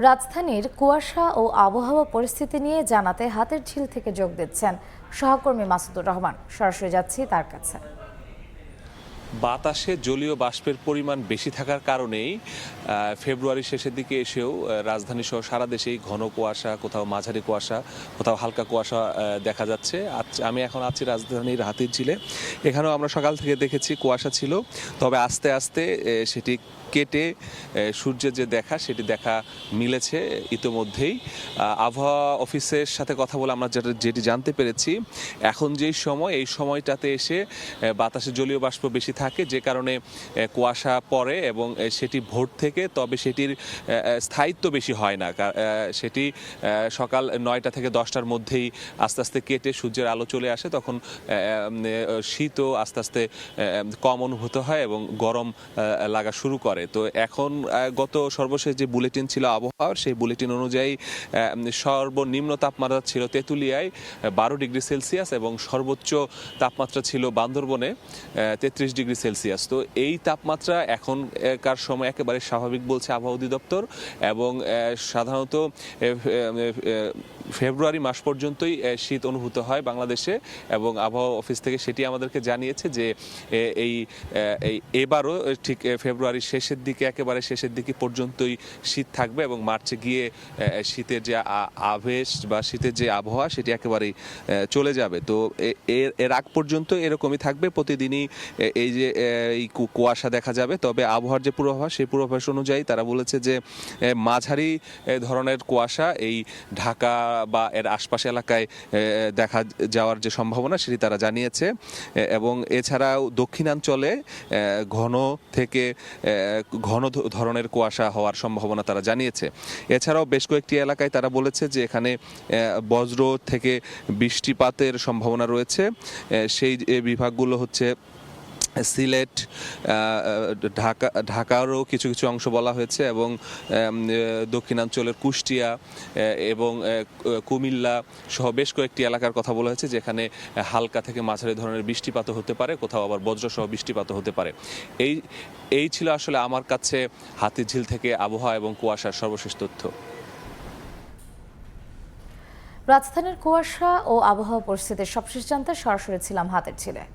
রাজধানীর কুয়াশা ও আবহাওয়া পরিস্থিতি নিয়ে জানাতে হাতিরঝিল থেকে যোগ দিচ্ছেন সহকর্মী মাসুদুর রহমান। সরাসরি যাচ্ছি তার কাছে। বাতাসে জলীয় বাষ্পের পরিমাণ বেশি থাকার কারণেই ফেব্রুয়ারির শেষের দিকে এসেও রাজধানী সহ সারা দেশেই ঘন কুয়াশা, কোথাও মাঝারি কুয়াশা, কোথাও হালকা কুয়াশা দেখা যাচ্ছে। আমি এখন আছি রাজধানীর হাতিরঝিলে। এখানেও আমরা সকাল থেকে দেখেছি কুয়াশা ছিল, তবে আস্তে আস্তে সেটি কেটে সূর্যের যে দেখা সেটি দেখা মিলেছে ইতোমধ্যেই। আবহাওয়া অফিসের সাথে কথা বলে আমরা যেটি জানতে পেরেছি, এখন যেই সময় এই সময়টাতে এসে বাতাসে জলীয় বাষ্প বেশি থাকে, যে কারণে কুয়াশা পড়ে এবং সেটি ভোর থেকে, তবে সেটির স্থায়িত্ব বেশি হয় না। সেটি সকাল 9টা থেকে 10টার মধ্যেই আস্তে আস্তে কেটে সূর্যের আলো চলে আসে, তখন শীতও আস্তে আস্তে কম অনুভূত হয় এবং গরম লাগা শুরু করে। তো এখন সর্বশেষ যে বুলেটিন ছিল আবহাওয়ার, সেই বুলেটিন অনুযায়ী সর্বনিম্ন তাপমাত্রা ছিল তেঁতুলিয়ায় 12 ডিগ্রি সেলসিয়াস এবং সর্বোচ্চ তাপমাত্রা ছিল বান্দরবনে 33 ডিগ্রি সেলসিয়াস। তো এই তাপমাত্রা এখনকার সময় একেবারে স্বাভাবিক বলছে আবহাওয়া অধিদপ্তর, এবং সাধারণত ফেব্রুয়ারি মাস পর্যন্তই শীত অনুভূত হয় বাংলাদেশে, এবং আবহাওয়া অফিস থেকে সেটি আমাদেরকে জানিয়েছে যে এবারও ঠিক ফেব্রুয়ারির একেবারে শেষের দিকে পর্যন্তই শীত থাকবে, এবং মার্চে গিয়ে শীতের যে আবেশ বা শীতের যে আবহাওয়া সেটি একেবারেই চলে যাবে। তো এর আগ পর্যন্ত এরকমই থাকবে, প্রতিদিনই এই কুয়াশা দেখা যাবে। তবে আবহাওয়ার যে পূর্বাভাস, সেই পূর্বাভাস অনুযায়ী তারা বলেছে যে মাঝারি ধরনের কুয়াশা এই ঢাকা বা এর আশপাশ এলাকায় দেখা যাওয়ার যে সম্ভাবনা সেটি তারা জানিয়েছে, এবং এছাড়াও দক্ষিণাঞ্চলে ঘন ধরনের কুয়াশা হওয়ার সম্ভাবনা তারা জানিয়েছে। এছাড়াও বেশ কয়েকটি এলাকায় তারা বলেছে যে এখানে বজ্র থেকে বৃষ্টিপাতের সম্ভাবনা রয়েছে। সেই বিভাগগুলো হচ্ছে সিলেট, ঢাকারও কিছু কিছু অংশ বলা হয়েছে, এবং দক্ষিণাঞ্চলের কুষ্টিয়া এবং কুমিল্লা সহ বেশ কয়েকটি এলাকার কথা বলা হয়েছে, যেখানে হালকা থেকে মাঝারি ধরনের বৃষ্টিপাত হতে পারে, কোথাও আবার বজ্রসহ বৃষ্টিপাত হতে পারে। এই ছিল আসলে আমার কাছে হাতিরঝিল থেকে আবহাওয়া এবং কুয়াশার সর্বশেষ তথ্য। রাজধানীর কুয়াশা ও আবহাওয়া পরিস্থিতির সবশেষ জানতে সরাসরি ছিলাম হাতিরঝিলে।